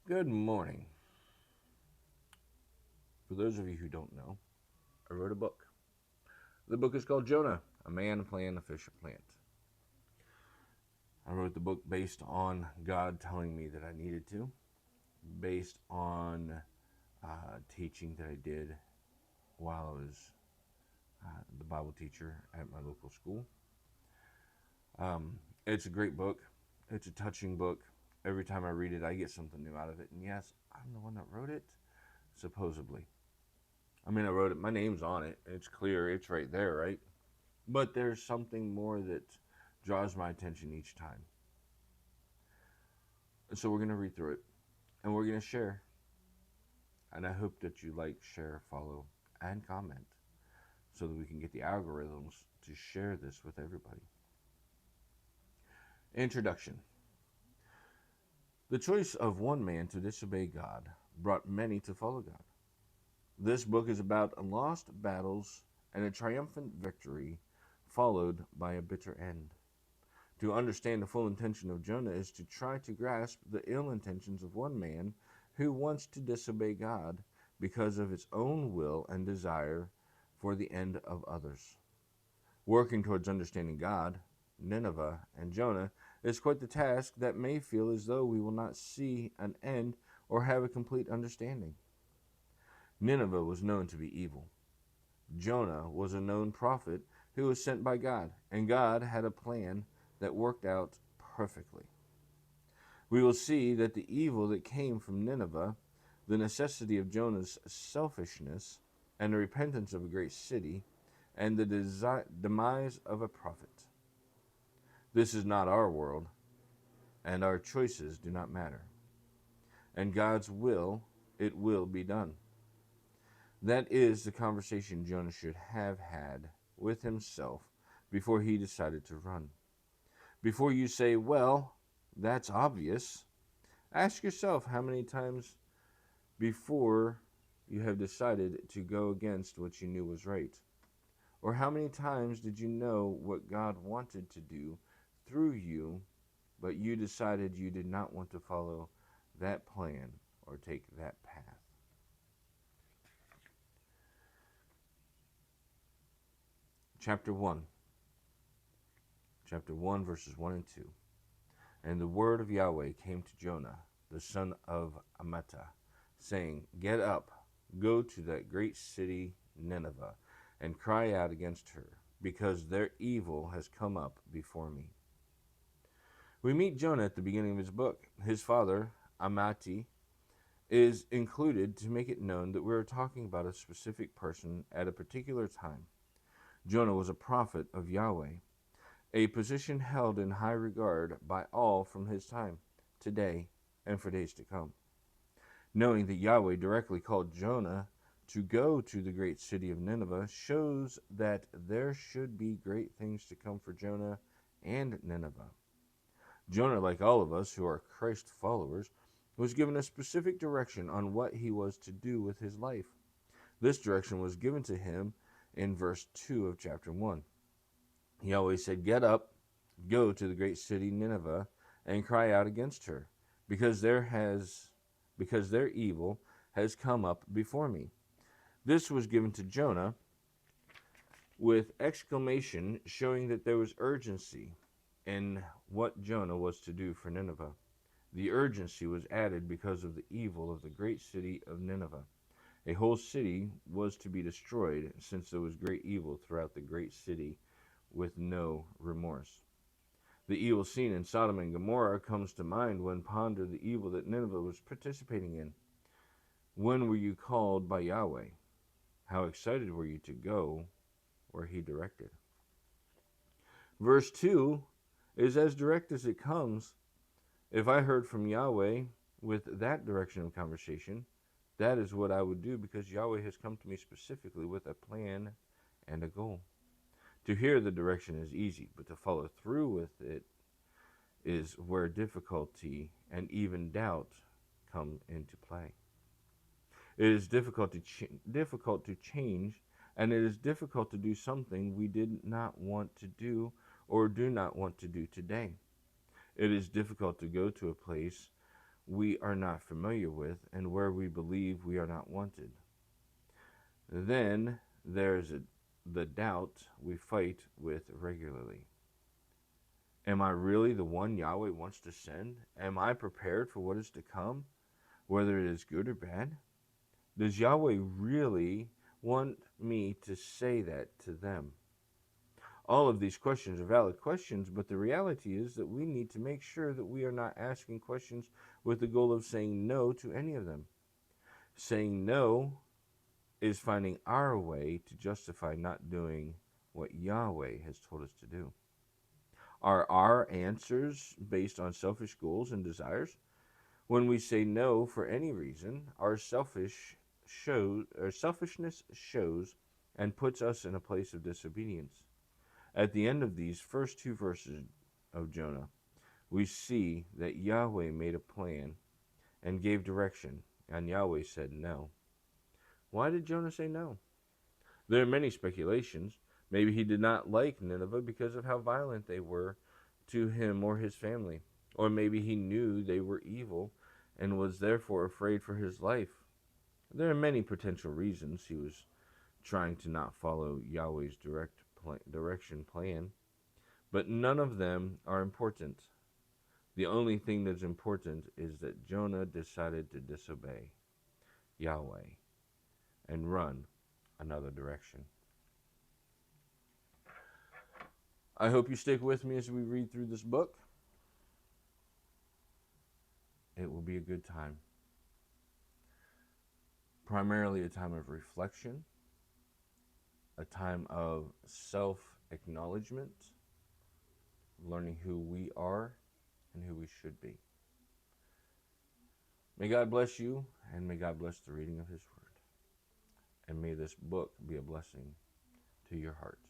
Good morning. For those of you who don't know, I wrote a book. The book is called Jonah, A Man, Plan, a Fish, a Plant. I wrote the book based on God telling me that I needed to, based on teaching that I did while I was the Bible teacher at my local school. It's a great book. It's a touching book. Every time I read it, I get something new out of it. And yes, I'm the one that wrote it, supposedly. I mean, I wrote it. My name's on it. It's clear. It's right there, right? But there's something more that draws my attention each time. And so we're going to read through it and we're going to share. And I hope that you like, share, follow, and comment so that we can get the algorithms to share this with everybody. Introduction. The choice of one man to disobey God brought many to follow God. This book is about lost battles and a triumphant victory followed by a bitter end. To understand the full intention of Jonah is to try to grasp the ill intentions of one man who wants to disobey God because of his own will and desire for the end of others. Working towards understanding God, Nineveh, and Jonah is quite the task that may feel as though we will not see an end or have a complete understanding. Nineveh was known to be evil. Jonah was a known prophet who was sent by God, and God had a plan that worked out perfectly. We will see that the evil that came from Nineveh, the necessity of Jonah's selfishness, and the repentance of a great city, and the demise of a prophet. This is not our world, and our choices do not matter. And God's will, it will be done. That is the conversation Jonah should have had with himself before he decided to run. Before you say, well, that's obvious, ask yourself how many times before you have decided to go against what you knew was right. Or how many times did you know what God wanted to do through you, but you decided you did not want to follow that plan or take that path? Chapter 1. Chapter 1, verses 1 and 2. And the word of Yahweh came to Jonah, the son of Amittai, saying, Get up, go to that great city Nineveh, and cry out against her, because their evil has come up before me. We meet Jonah at the beginning of his book. His father, Amittai, is included to make it known that we are talking about a specific person at a particular time. Jonah was a prophet of Yahweh, a position held in high regard by all from his time, today, and for days to come. Knowing that Yahweh directly called Jonah to go to the great city of Nineveh shows that there should be great things to come for Jonah and Nineveh. Jonah, like all of us who are Christ followers, was given a specific direction on what he was to do with his life. This direction was given to him in verse 2 of chapter 1. Yahweh said, Get up, go to the great city Nineveh, and cry out against her, because their evil has come up before me. This was given to Jonah with exclamation showing that there was urgency in what Jonah was to do for Nineveh. The urgency was added because of the evil of the great city of Nineveh. A whole city was to be destroyed, since there was great evil throughout the great city with no remorse. The evil seen in Sodom and Gomorrah comes to mind when ponder the evil that Nineveh was participating in. When were you called by Yahweh? How excited were you to go where he directed? Verse 2 is as direct as it comes. If I heard from Yahweh with that direction of conversation, that is what I would do, because Yahweh has come to me specifically with a plan and a goal. To hear the direction is easy, but to follow through with it is where difficulty and even doubt come into play. It is difficult to change, and it is difficult to do something we did not want to do or do not want to do today. It is difficult to go to a place we are not familiar with and where we believe we are not wanted. Then there's the doubt we fight with regularly. Am I really the one Yahweh wants to send? Am I prepared for what is to come, whether it is good or bad? Does Yahweh really want me to say that to them? All of these questions are valid questions, but the reality is that we need to make sure that we are not asking questions with the goal of saying no to any of them. Saying no is finding our way to justify not doing what Yahweh has told us to do. Are our answers based on selfish goals and desires? When we say no for any reason, our selfishness shows and puts us in a place of disobedience. At the end of these first two verses of Jonah, we see that Yahweh made a plan and gave direction, and Yahweh said no. Why did Jonah say no? There are many speculations. Maybe he did not like Nineveh because of how violent they were to him or his family. Or maybe he knew they were evil and was therefore afraid for his life. There are many potential reasons he was trying to not follow Yahweh's direction plan, but none of them are important. The only thing that's important is that Jonah decided to disobey Yahweh and run another direction. I hope you stick with me as we read through this book. It will be a good time. Primarily a time of reflection, a time of self-acknowledgement, learning who we are and who we should be. May God bless you, and may God bless the reading of His Word. And may this book be a blessing to your heart.